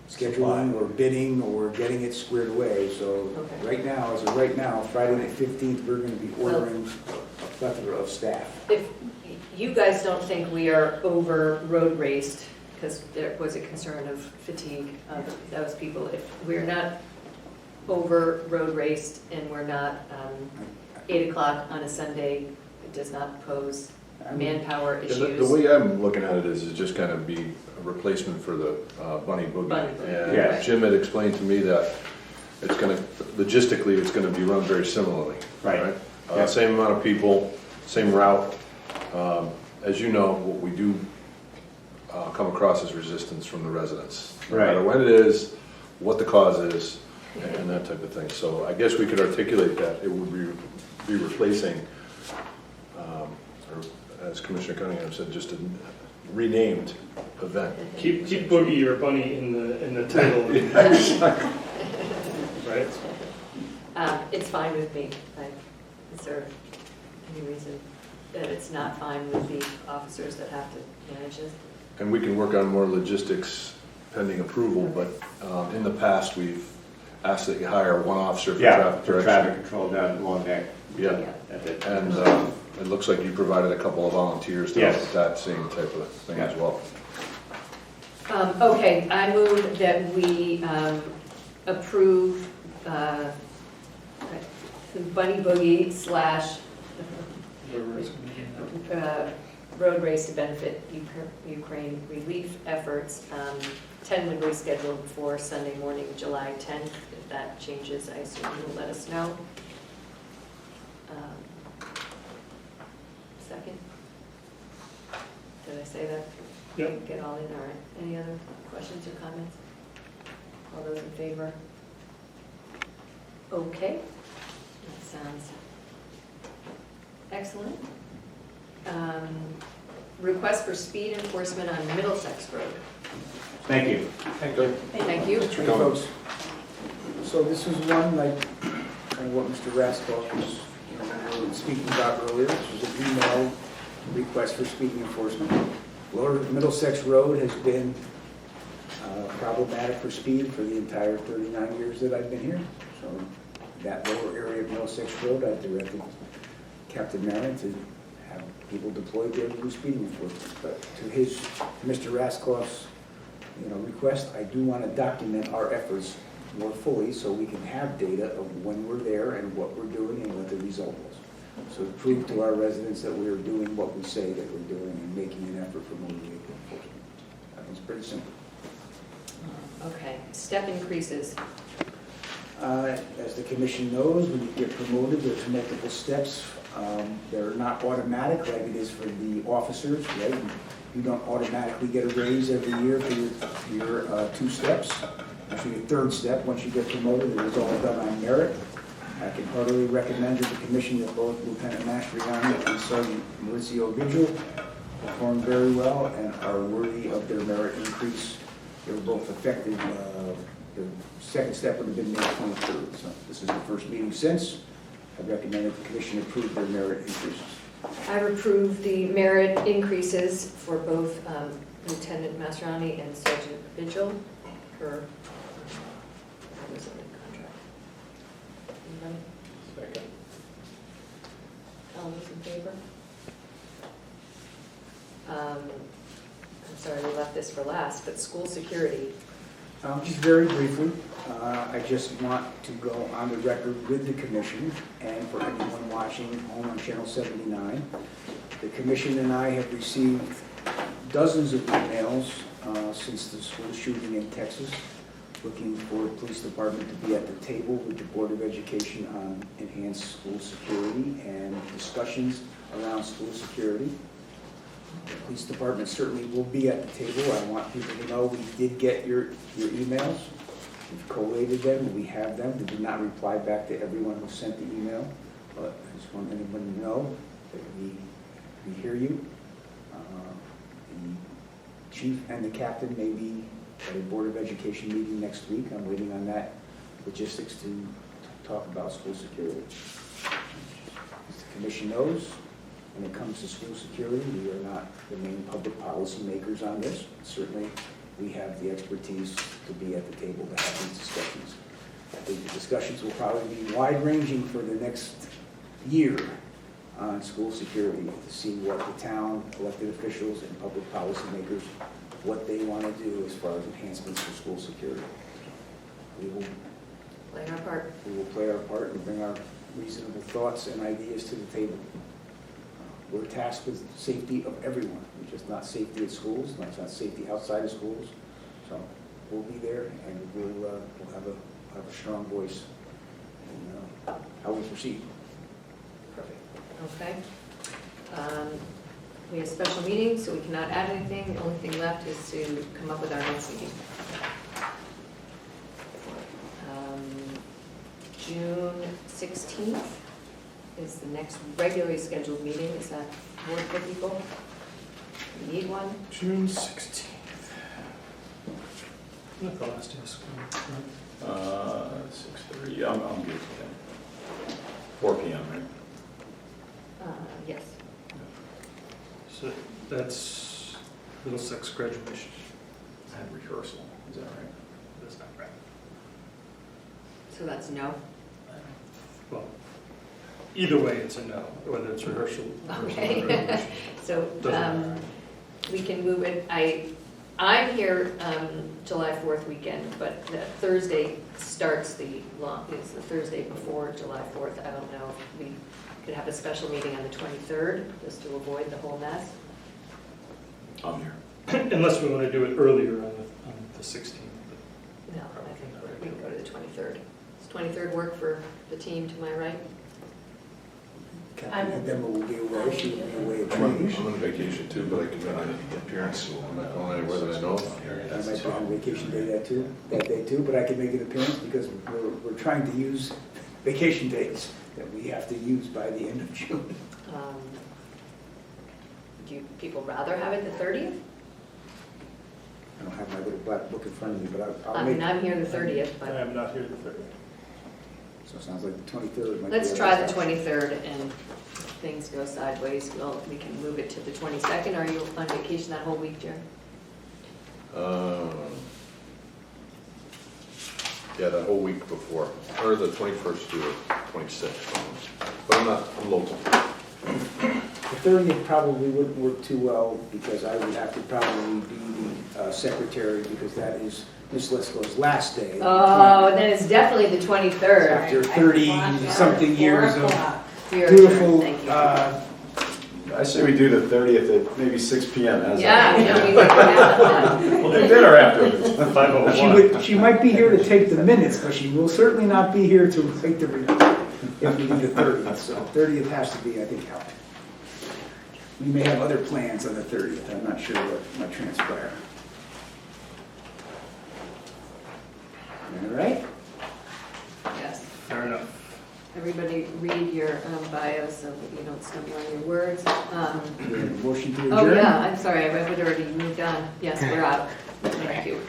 scheduling or bidding or getting it squared away. So Okay. right now, as of right now, Friday the 15th, we're going to be Well- ordering a plethora of staff. If you guys don't think we are over road raced, because there was a concern of fatigue of those people, if we're not over road raced and we're not 8 o'clock on a Sunday, it does not pose manpower Yeah, issues. the way I'm looking at it is just kind of be a replacement for the Bunny Boogie. Bunny Boogie. And Yeah. Jim had explained to me that it's going to, logistically, it's going to be run very similarly. Right. Yeah. Same amount of people, same route. As you know, what we do come across is resistance from the residents. No Right. matter when it is, what the cause is, and that type of thing. So I guess we could articulate that. It would be replacing, or as Commissioner Cunningham said, just a renamed event. Keep Boogie or Bunny in the title. Right? It's fine with me. Is there any reason that it's not fine with the officers that have to manage this? And we can work on more logistics pending approval, but in the past, we've asked that you hire one officer for Yeah, traffic for direction. traffic control down along there. Yeah, At the- and it looks like you provided a couple of volunteers to help Yes. with that same type of thing as well. Okay, I move that we approve Bunny Boogie / road race to benefit Ukraine relief efforts, tentatively scheduled for Sunday morning, July 10th. If that changes, I assume you'll let us know. Second? Did I say that? Yep. Get all in, all right. Any other questions or comments? All those in favor? Okay, that sounds excellent. Request for speed enforcement on Middlesex Road. Thank you. Thank you. Thanks for coming. Folks, so this is one like kind of what Mr. Raskoff was speaking about earlier, which is an email request for speed enforcement. Lower Middlesex Road has been problematic for speed for the entire 39 years that I've been here. So that lower area of Middlesex Road, I've directed Captain Marion to have people deployed there to do speeding enforcement. But to Mr. Raskoff's request, I do want to document our efforts more fully so we can have data of when we're there and what we're doing and what the result was. So to prove to our residents that we are doing what we say that we're doing and making an effort for motor vehicle enforcement. That one's pretty simple. Okay, step increases. As the commission knows, when you get promoted, there's multiple steps. They're not automatic like it is for the officers, right? You don't automatically get a raise every year for your 2 steps. Actually, your 3rd step, once you get promoted, it is all done on merit. I can heartily recommend to the commission that both Lieutenant Mastriani and Sergeant Maurizio Vigil performed very well and are worthy of their merit increase. They were both effective. The 2nd step would have been May 23rd. So this is the first meeting since. I recommend that the commission approve their merit increases. I approve the merit increases for both Lieutenant Mastrani and Sergeant Vigil for, what was it, contract? Anybody? Second. All those in favor? I'm sorry, we left this for last, but school security. Just very briefly, I just want to go on the record with the commission and for anyone watching at home on Channel 79. The commission and I have received dozens of emails since the school shooting in Texas, looking for the police department to be at the table with the Board of Education on enhanced school security and discussions around school security. The police department certainly will be at the table. I want people to know we did get your emails. We've collated them, we have them. We did not reply back to everyone who sent the email, but I just want anyone to know that we hear you. The chief and the captain may be at a Board of Education meeting next week. I'm waiting on that logistics to talk about school security. As the commission knows, when it comes to school security, we are not the main public policy makers on this. Certainly, we have the expertise to be at the table to have these discussions. I think the discussions will probably be wide-ranging for the next year on school security to see what the town, elected officials, and public policy makers, what they want to do as far as enhancements for school security. We will Play our part. We will play our part and bring our reasonable thoughts and ideas to the table. We're tasked with safety of everyone, it's just not safety at schools, it's not safety outside of schools. So we'll be there and we'll have a strong voice in how we proceed. Perfect. Okay. We have a special meeting, so we cannot add anything. The only thing left is to come up with our next meeting. June 16th is the next regularly scheduled meeting. Is that work for people? We need one? June 16th. I thought last day of school. 6:30, I'm good with that. 4 p.m., right? Yes. So that's Middlesex graduation. I had rehearsal, is that right? That's not right. So that's no? Well, either way, it's a no, whether it's rehearsal. or Okay. graduation. So Doesn't matter. we can move it. I'm here July 4th weekend, but the Thursday starts it's the Thursday before July 4th. I don't know if we could have a special meeting on the 23rd, just to avoid the whole mess. I'm here. Unless we want to do it earlier on the 16th. No, I think we can go to the 23rd. Does 23rd work for the team to my right? Captain Edema will be away, she will be away at I'm on training. vacation too, but I can make an appearance. I'm not going anywhere that I know of. I might be on vacation day that day too, but I can make an appearance because we're trying to use vacation days that we have to use by the end of June. Do people rather have it the 30th? I don't have my little black book in front of me, but I'll I make mean, I'm here the 30th, I but am not here the 30th. So it sounds like the 23rd might be. let's try the 23rd, and if things go sideways, we can move it to the 22nd. Are you on vacation that whole week, Jerry? Yeah, that whole week before, or the 21st to the 26th. But I'm local. The 30th probably wouldn't work too well because I would have to probably be the secretary because that is Miss Lesko's last day. Oh, then it's definitely the 23rd. After 30-something years of You're beautiful, adjourned. Thank you. I say we do the 30th at maybe 6 p.m. How's Yeah, that? no, we would have that. We'll do dinner after. 5:01. she might be here to take the minutes, but she will certainly not be here to take the report if we do the 30th. So 30th has to be, I think, out. We may have other plans on the 30th. I'm not sure what might transpire. All right? Yes. Fair enough. Everybody read your bio so that you don't stumble on your words. We have a motion to adjourn? Oh, yeah, I'm sorry, I would already moved on. Yes, we're out. Thank you.